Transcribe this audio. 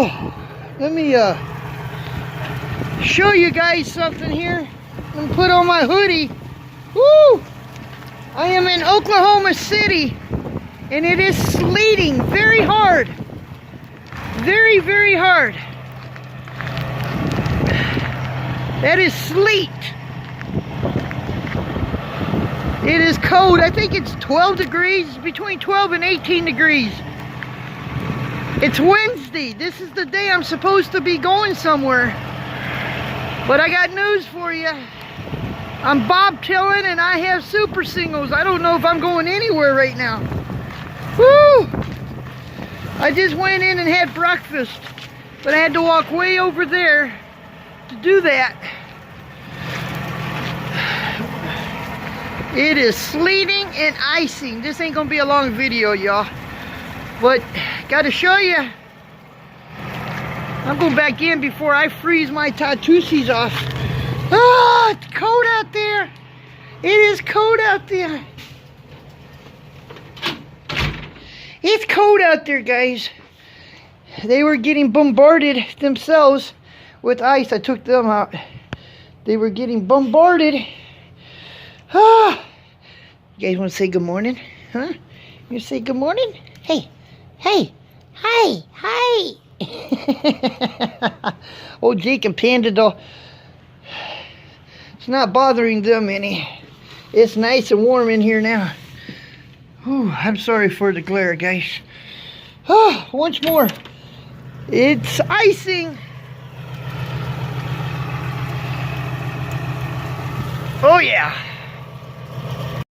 Oh, let me show you guys something here. I'm gonna put on my hoodie. Woo! I am in Oklahoma City, and it is sleeting very hard. Very, very hard. That is sleet. It is cold. I think it's 12 degrees, between 12 and 18 degrees. It's Wednesday. This is the day I'm supposed to be going somewhere. But I got news for you. I'm bobtailing and I have super singles. I don't know if I'm going anywhere right now. Woo! I just went in and had breakfast, but I had to walk way over there to do that. It is sleeting and icing. This ain't gonna be a long video, y'all, but gotta show you. I'm going back in before I freeze my tattoosies off. Ah, it's cold out there. It is cold out there. It's cold out there, guys. They were getting bombarded themselves with ice. I took them out. They were getting bombarded. Ah. You guys want to say good morning? Huh? You say good morning? Hey, hey, hi, hi. Oh, Jake and Panda doll. It's not bothering them any. It's nice and warm in here now. Whew, I'm sorry for the glare, guys. Oh, once more. It's icing. Oh, yeah.